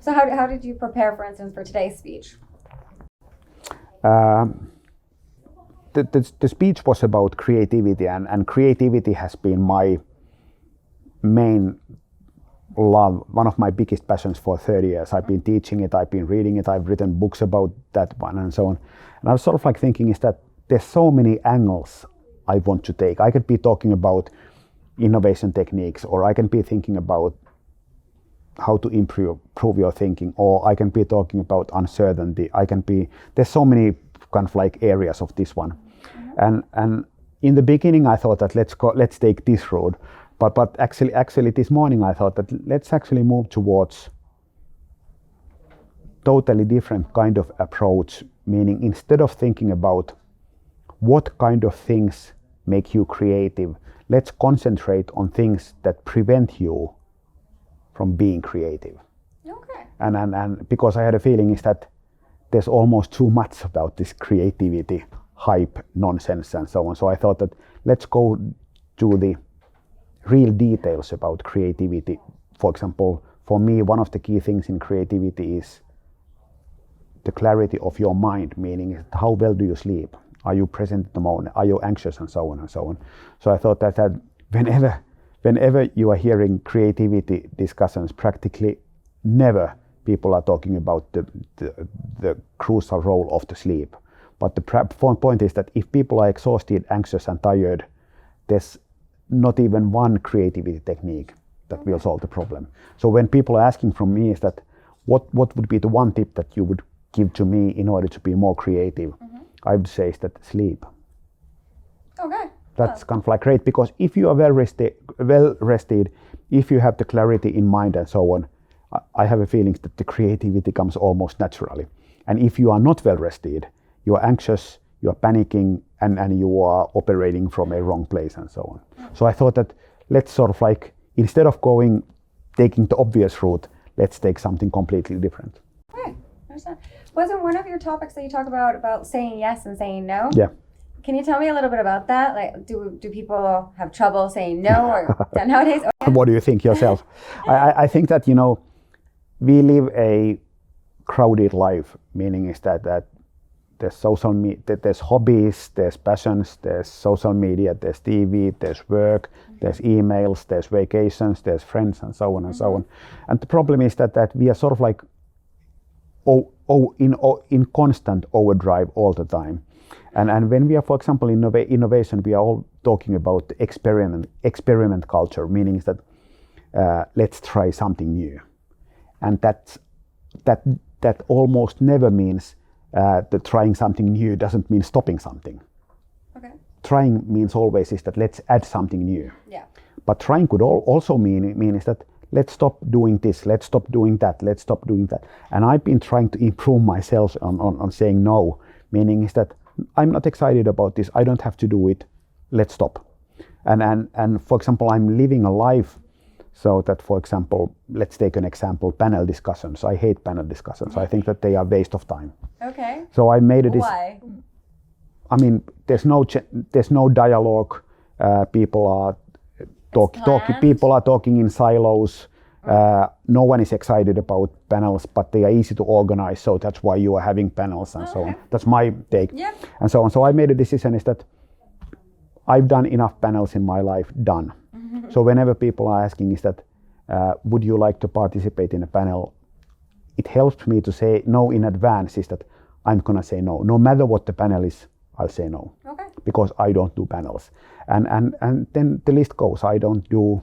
So how did you prepare, for instance, for today's speech? The speech was about creativity, and creativity has been my main love, one of my biggest passions for 30 years. I've been teaching it, I've been reading it, I've written books about that one and so on. And I was sort of like thinking is that there's so many angles I want to take. I could be talking about innovation techniques, or I can be thinking about how to improve your thinking, or I can be talking about uncertainty. There's so many kind of like areas of this one. And in the beginning I thought that let's take this road. But actually this morning I thought that let's actually move towards totally different kind of approach, meaning instead of thinking about what kind of things make you creative, let's concentrate on things that prevent you from being creative. Okay. And because I had a feeling is that there's almost too much about this creativity hype nonsense and so on. So I thought that let's go to the real details about creativity. For example, for me, one of the key things in creativity is the clarity of your mind, meaning how well do you sleep? Are you present at the moment? Are you anxious and so on and so on? So I thought that whenever you are hearing creativity discussions, practically never people are talking about the crucial role of the sleep. But the point is that if people are exhausted, anxious and tired, there's not even one creativity technique that will solve the problem. So when people are asking from me is that what would be the one tip that you would give to me in order to be more creative, I would say is that sleep. Okay. That's kind of like great, because if you are well rested, if you have the clarity in mind and so on, I have a feeling that the creativity comes almost naturally. And if you are not well rested, you are anxious, you are panicking, and you are operating from a wrong place and so on. So I thought that let's sort of like, instead of taking the obvious route, let's take something completely different. Okay, understand. Wasn't one of your topics that you talk about saying yes and saying no? Yeah. Can you tell me a little bit about that? Like, do people have trouble saying no or nowadays? Okay. What do you think yourself? I think that, we live a crowded life, meaning is that there's social media, there's hobbies, there's passions, there's social media, there's TV, there's work, there's emails, there's vacations, there's friends and so on and so on. And the problem is that we are sort of like in constant overdrive all the time. And when we are, for example, in innovation, we are all talking about experiment culture, meaning that let's try something new. And that almost never means that trying something new doesn't mean stopping something. Okay. Trying means always is that let's add something new. Yeah. But trying could also mean is that let's stop doing this, let's stop doing that, let's stop doing that. And I've been trying to improve myself on saying no, meaning is that I'm not excited about this, I don't have to do it, let's stop. And for example, I'm living a life so that, for example, let's take an example, panel discussions. I hate panel discussions. I think that they are a waste of time. Okay. So I made it. Why? I mean, there's no dialogue. People are talking in silos. No one is excited about panels, but they are easy to organize. So that's why you are having panels and so on. That's my take. Yep. And so on. So I made a decision is that I've done enough panels in my life, done. So whenever people are asking is that, would you like to participate in a panel? It helps me to say no in advance is that I'm gonna say no. No matter what the panel is, I'll say no. Okay. Because I don't do panels. And then the list goes. I don't do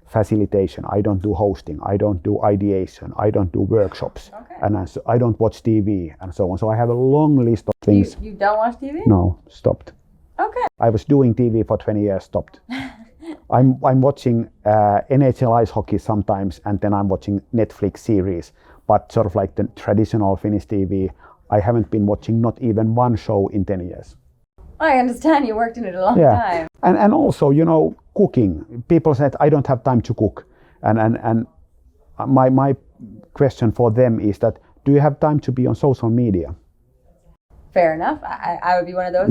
facilitation, I don't do hosting, I don't do ideation, I don't do workshops, and I don't watch TV and so on. So I have a long list of things. You don't watch TV? No, stopped. Okay. I was doing TV for 20 years, stopped. I'm watching NHL ice hockey sometimes, and then I'm watching Netflix series, but sort of like the traditional Finnish TV, I haven't been watching not even one show in 10 years. I understand, you worked in it a long time. And also, cooking. People said I don't have time to cook, and my question for them is that, do you have time to be on social media? Fair enough. I would be one of those.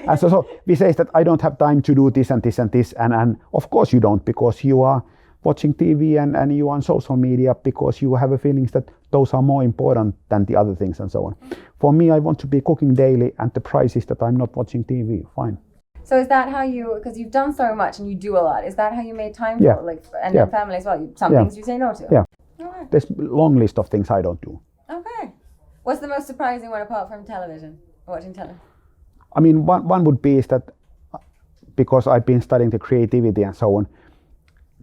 And so we say that I don't have time to do this and this and this, and of course you don't, because you are watching TV and you on social media because you have a feeling that those are more important than the other things and so on. For me, I want to be cooking daily, and the price is that I'm not watching TV. Fine. So is that how you, because you've done so much and you do a lot, is that how you made time Yeah. for, like, and Yeah. your family as well? Some Yeah. things you say no to? Yeah. Okay. There's a long list of things I don't do. Okay. What's the most surprising one apart from television? Watching television? I mean, one would be is that because I've been studying the creativity and so on,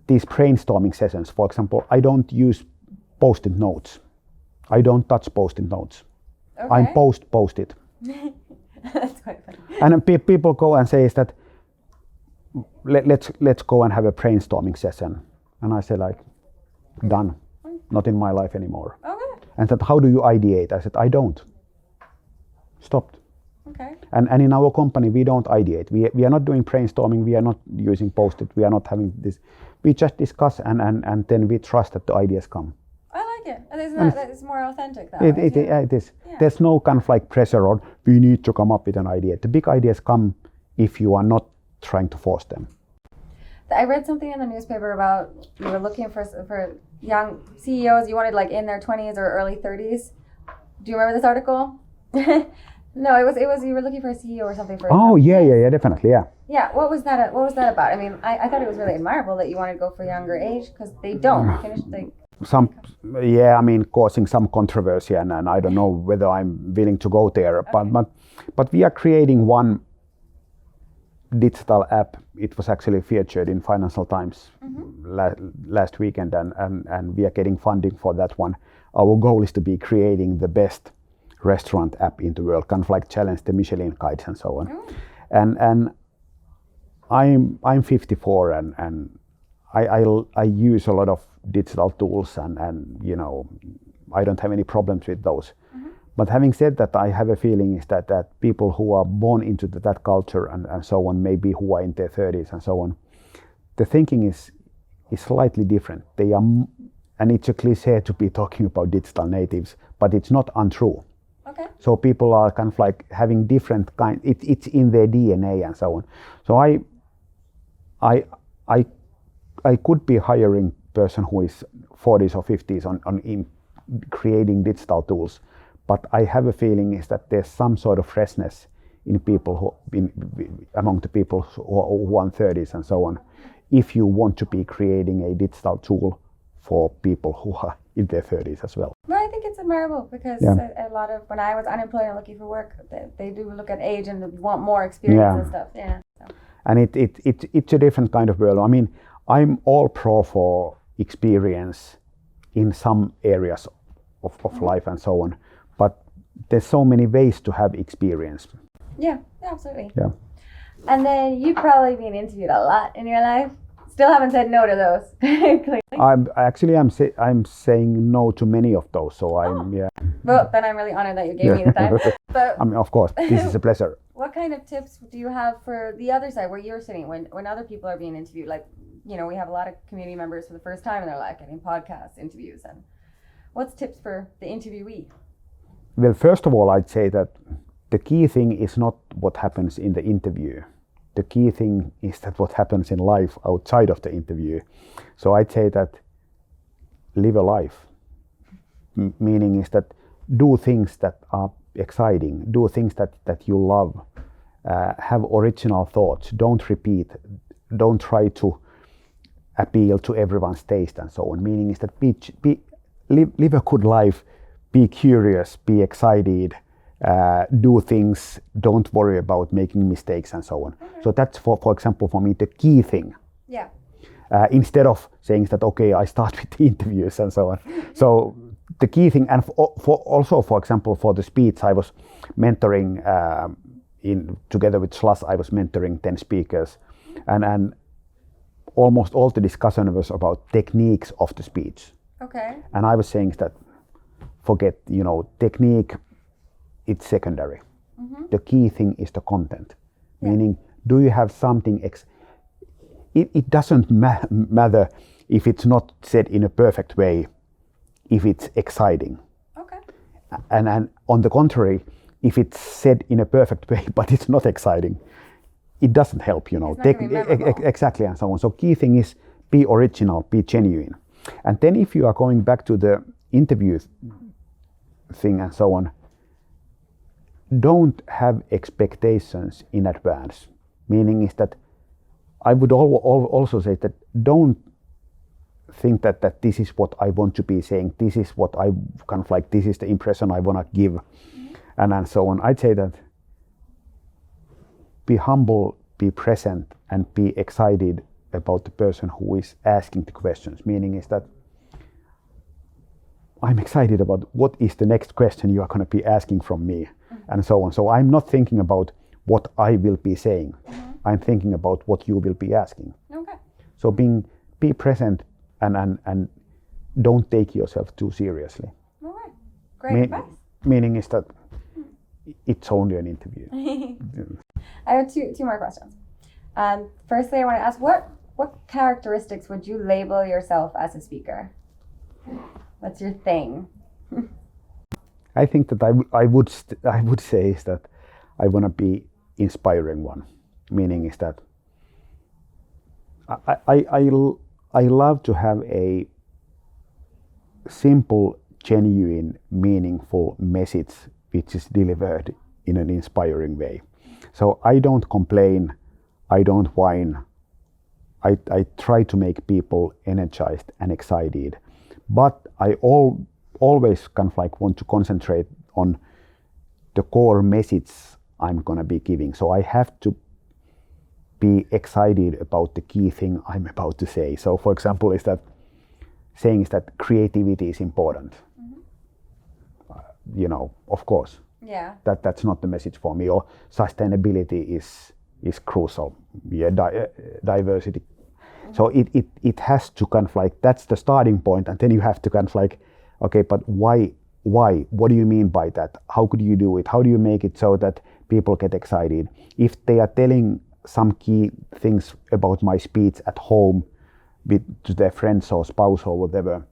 these brainstorming sessions, for example, I don't use post-it notes. I don't touch post-it notes. Okay. I'm post-it. That's quite funny. And then people go and say is that let's go and have a brainstorming session. And I say like, done. Not in my life anymore. Okay. And that, how do you ideate? I said, I don't. Stopped. Okay. And in our company, we don't ideate. We are not doing brainstorming. We are not using post-it. We are not having this. We just discuss and then we trust that the ideas come. I like it. And it's more authentic that way. It is. Yeah. There's no kind of like pressure on we need to come up with an idea. The big ideas come if you are not trying to force them. I read something in the newspaper about you were looking for young CEOs. You wanted like in their 20s or early 30s. Do you remember this article? No, it was you were looking for a CEO or something for. Oh yeah, definitely, yeah. Yeah, what was that about? I mean, I thought it was really admirable that you wanted to go for younger age because they don't finish like. I mean, causing some controversy, and I don't know whether I'm willing to go there. Okay. But we are creating one digital app. It was actually featured in Financial Times last weekend, and we are getting funding for that one. Our goal is to be creating the best restaurant app in the world, kind of like challenge the Michelin guides and so on. And I'm 54 and I use a lot of digital tools and you know I don't have any problems with those. But having said that, I have a feeling is that people who are born into that culture and so on, maybe who are in their 30s and so on, the thinking is slightly different. They are, and it's a cliche to be talking about digital natives, but it's not untrue. Okay. So people are kind of like having different kind. It's in their DNA and so on. So I could be hiring person who is 40s or 50s on creating digital tools, but I have a feeling is that there's some sort of freshness in people among the people who are in 30s and so on. If you want to be creating a digital tool for people who are in their 30s as well. Well, I think it's admirable because a lot of, when I was unemployed and looking for work, they do look at age and want more experience and stuff. Yeah. So. And it's a different kind of world. I mean, I'm all pro for experience in some areas of life and so on, but there's so many ways to have experience. Yeah, absolutely. Yeah. And then you've probably been interviewed a lot in your life. Still haven't said no to those. Clearly. I'm saying no to many of those. So yeah. Well, then I'm really honored that you gave me the time. But I mean, of course, this is a pleasure. What kind of tips do you have for the other side where you're sitting when other people are being interviewed? Like, you know, we have a lot of community members for the first time in their life getting podcast interviews. And what's tips for the interviewee? Well, first of all, I'd say that the key thing is not what happens in the interview. The key thing is that what happens in life outside of the interview. So I'd say that live a life. Meaning is that do things that are exciting, do things that you love, have original thoughts, don't repeat, don't try to appeal to everyone's taste and so on. Meaning is that live a good life, be curious, be excited, do things, don't worry about making mistakes and so on. Okay. So that's for example for me the key thing. Yeah. Instead of saying that okay, I start with the interviews and so on. So the key thing, and for example for the speech, I was mentoring together with Schloss, I was mentoring 10 speakers, and almost all the discussion was about techniques of the speech. Okay. And I was saying that forget, technique, it's secondary. The key thing is the content. Yeah. Meaning, do you have something it doesn't matter if it's not said in a perfect way, if it's exciting. Okay. And on the contrary, if it's said in a perfect way but it's not exciting, it doesn't help, It's not gonna be memorable. Exactly, and so on. So key thing is be original, be genuine. And then if you are going back to the interview thing and so on, don't have expectations in advance. Meaning is that I would also say that don't think that this is what I want to be saying, this is what I kind of like, this is the impression I want to give, and so on. I'd say that be humble, be present, and be excited about the person who is asking the questions. Meaning is that I'm excited about what is the next question you are going to be asking from me, and so on. So I'm not thinking about what I will be saying. I'm thinking about what you will be asking. Okay. So be present and don't take yourself too seriously. All right. Great advice. Meaning is that it's only an interview. I have two more questions. Firstly, I want to ask what characteristics would you label yourself as a speaker? What's your thing? I think that I would say is that I want to be inspiring one. Meaning is that I love to have a simple, genuine, meaningful message which is delivered in an inspiring way. So I don't complain, I don't whine. I try to make people energized and excited, but I always kind of like want to concentrate on the core message I'm gonna be giving. So I have to be excited about the key thing I'm about to say. So for example, is that saying is that creativity is important. Of course. Yeah. That's not the message for me. Or sustainability is crucial. Yeah, diversity. So it has to kind of like, that's the starting point, and then you have to kind of like, okay, but why? What do you mean by that? How could you do it? How do you make it so that people get excited? If they are telling some key things about my speech at home to their friends or spouse or whatever,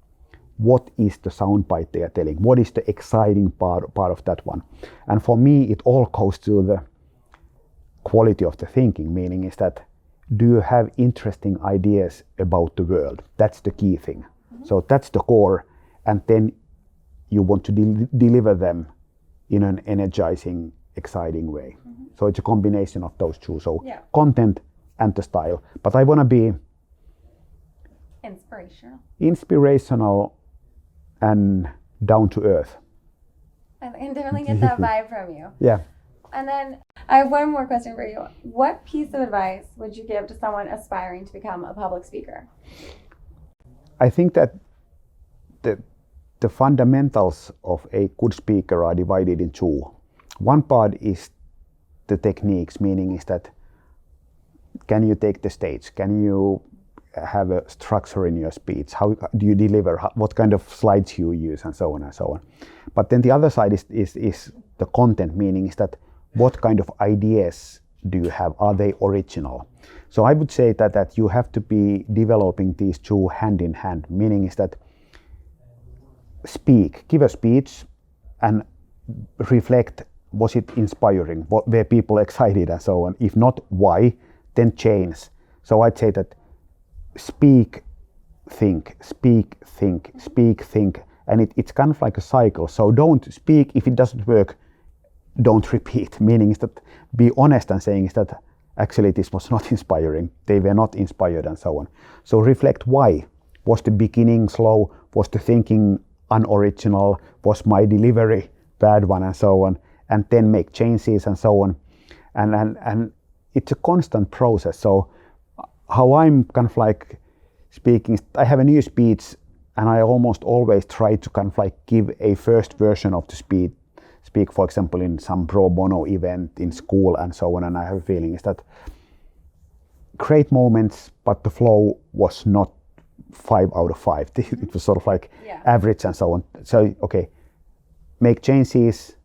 what is the soundbite they are telling? What is the exciting part of that one? And for me, it all goes to the quality of the thinking, meaning is that, do you have interesting ideas about the world? That's the key thing. So that's the core, and then you want to deliver them in an energizing, exciting way. So it's a combination of those two. So content and the style. But I want to be inspirational and down to earth. I can definitely get that vibe from you. Yeah. And then I have one more question for you. What piece of advice would you give to someone aspiring to become a public speaker? I think that the fundamentals of a good speaker are divided in two. One part is the techniques, meaning is that, can you take the stage? Can you have a structure in your speech? How do you deliver? What kind of slides you use, and so on and so on. But then the other side is the content, meaning is that, what kind of ideas do you have? Are they original? So I would say that you have to be developing these two hand in hand, meaning is that give a speech and reflect, was it inspiring? Were people excited and so on? If not, why? Then change. So I'd say that speak, think, and it's kind of like a cycle. So don't speak, if it doesn't work, don't repeat. Meaning is that, be honest and saying is that actually this was not inspiring, they were not inspired and so on. So reflect why. Was the beginning slow? Was the thinking unoriginal? Was my delivery bad one and so on? And then make changes and so on. And it's a constant process. So how I'm kind of like speaking, I have a new speech and I almost always try to kind of like give a first version of the speech. Speak, for example, in some pro bono event in school and so on, and I have a feeling is that great moments, but the flow was not 5 out of 5. It was sort of like average and so on. So okay, make changes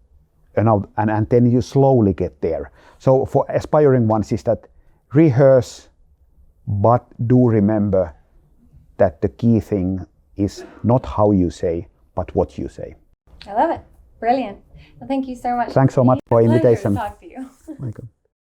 and then you slowly get there. So for aspiring ones is that rehearse, but do remember that the key thing is not how you say, but what you say. I love it. Brilliant. Well, thank you so much. Thanks so much for the invitation. Pleasure to talk to you.